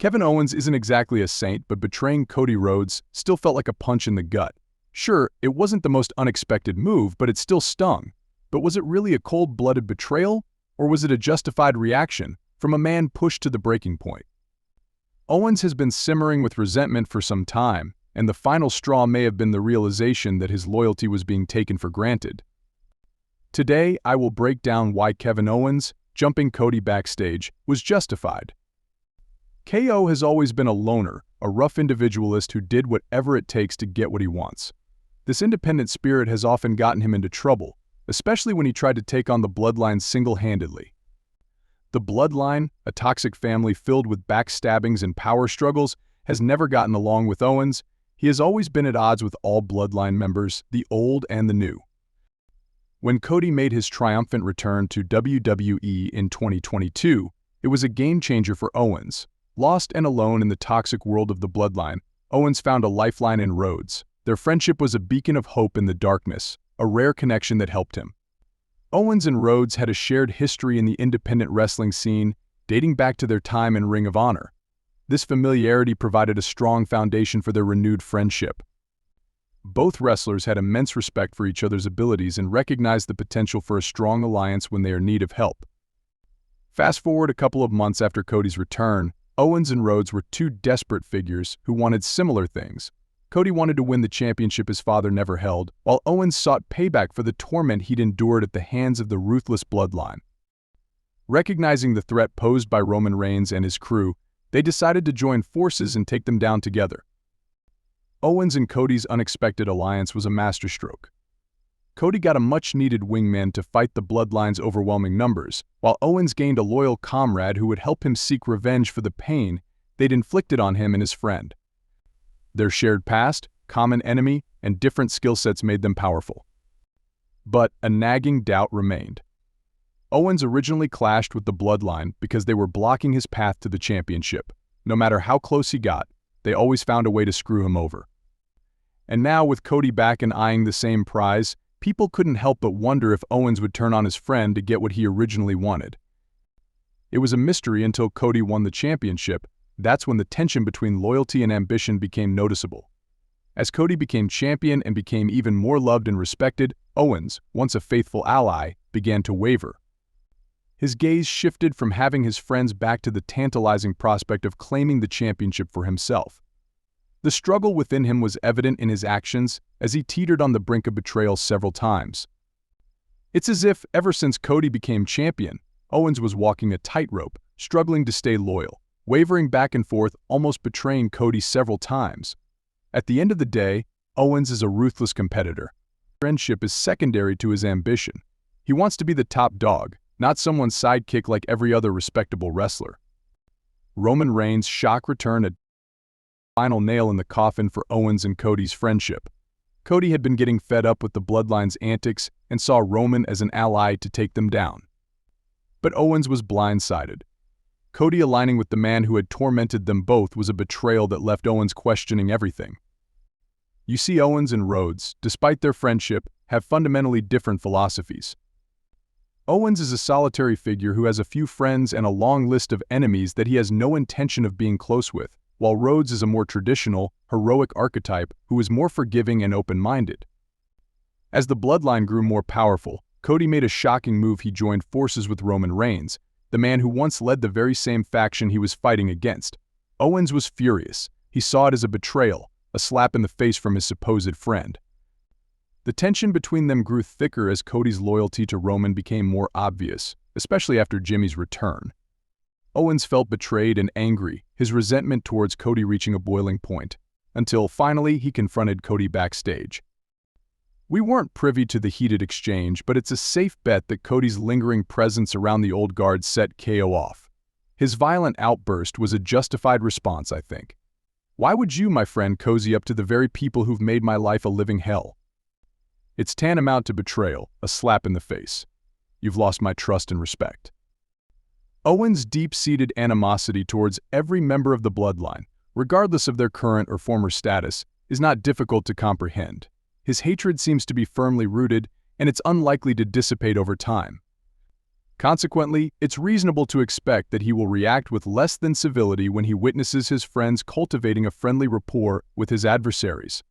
Kevin Owens isn't exactly a saint, but betraying Cody Rhodes still felt like a punch in the gut. Sure, it wasn't the most unexpected move, but it still stung. But was it really a cold-blooded betrayal, or was it a justified reaction from a man pushed to the breaking point? Owens has been simmering with resentment for some time, and the final straw may have been the realization that his loyalty was being taken for granted. Today, I will break down why Kevin Owens, jumping Cody backstage, was justified. KO has always been a loner, a rough individualist who did whatever it takes to get what he wants. This independent spirit has often gotten him into trouble, especially when he tried to take on the Bloodline single-handedly. The Bloodline, a toxic family filled with backstabbings and power struggles, has never gotten along with Owens. He has always been at odds with all Bloodline members, the old and the new. When Cody made his triumphant return to WWE in 2022, it was a game-changer for Owens. Lost and alone in the toxic world of the Bloodline, Owens found a lifeline in Rhodes. Their friendship was a beacon of hope in the darkness, a rare connection that helped him. Owens and Rhodes had a shared history in the independent wrestling scene, dating back to their time in Ring of Honor. This familiarity provided a strong foundation for their renewed friendship. Both wrestlers had immense respect for each other's abilities and recognized the potential for a strong alliance when they are in need of help. Fast forward a couple of months after Cody's return, Owens and Rhodes were two desperate figures who wanted similar things. Cody wanted to win the championship his father never held, while Owens sought payback for the torment he'd endured at the hands of the ruthless Bloodline. Recognizing the threat posed by Roman Reigns and his crew, they decided to join forces and take them down together. Owens and Cody's unexpected alliance was a masterstroke. Cody got a much-needed wingman to fight the Bloodline's overwhelming numbers, while Owens gained a loyal comrade who would help him seek revenge for the pain they'd inflicted on him and his friend. Their shared past, common enemy, and different skill sets made them powerful. But a nagging doubt remained. Owens originally clashed with the Bloodline because they were blocking his path to the championship. No matter how close he got, they always found a way to screw him over. And now, with Cody back and eyeing the same prize, people couldn't help but wonder if Owens would turn on his friend to get what he originally wanted. It was a mystery until Cody won the championship. That's when the tension between loyalty and ambition became noticeable. As Cody became champion and became even more loved and respected, Owens, once a faithful ally, began to waver. His gaze shifted from having his friends back to the tantalizing prospect of claiming the championship for himself. The struggle within him was evident in his actions as he teetered on the brink of betrayal several times. It's as if, ever since Cody became champion, Owens was walking a tightrope, struggling to stay loyal, wavering back and forth, almost betraying Cody several times. At the end of the day, Owens is a ruthless competitor. Friendship is secondary to his ambition. He wants to be the top dog, not someone's sidekick like every other respectable wrestler. Roman Reigns' shock return a final nail in the coffin for Owens and Cody's friendship. Cody had been getting fed up with the Bloodline's antics and saw Roman as an ally to take them down. But Owens was blindsided. Cody aligning with the man who had tormented them both was a betrayal that left Owens questioning everything. You see, Owens and Rhodes, despite their friendship, have fundamentally different philosophies. Owens is a solitary figure who has a few friends and a long list of enemies that he has no intention of being close with, while Rhodes is a more traditional, heroic archetype who is more forgiving and open-minded. As the Bloodline grew more powerful, Cody made a shocking move. He joined forces with Roman Reigns, the man who once led the very same faction he was fighting against. Owens was furious. He saw it as a betrayal, a slap in the face from his supposed friend. The tension between them grew thicker as Cody's loyalty to Roman became more obvious, especially after Jimmy's return. Owens felt betrayed and angry, his resentment towards Cody reaching a boiling point, until finally he confronted Cody backstage. We weren't privy to the heated exchange, but it's a safe bet that Cody's lingering presence around the old guard set KO off. His violent outburst was a justified response, I think. Why would you, my friend, cozy up to the very people who've made my life a living hell? It's tantamount to betrayal, a slap in the face. You've lost my trust and respect. Owens' deep-seated animosity towards every member of the Bloodline, regardless of their current or former status, is not difficult to comprehend. His hatred seems to be firmly rooted, and it's unlikely to dissipate over time. Consequently, it's reasonable to expect that he will react with less than civility when he witnesses his friends cultivating a friendly rapport with his adversaries.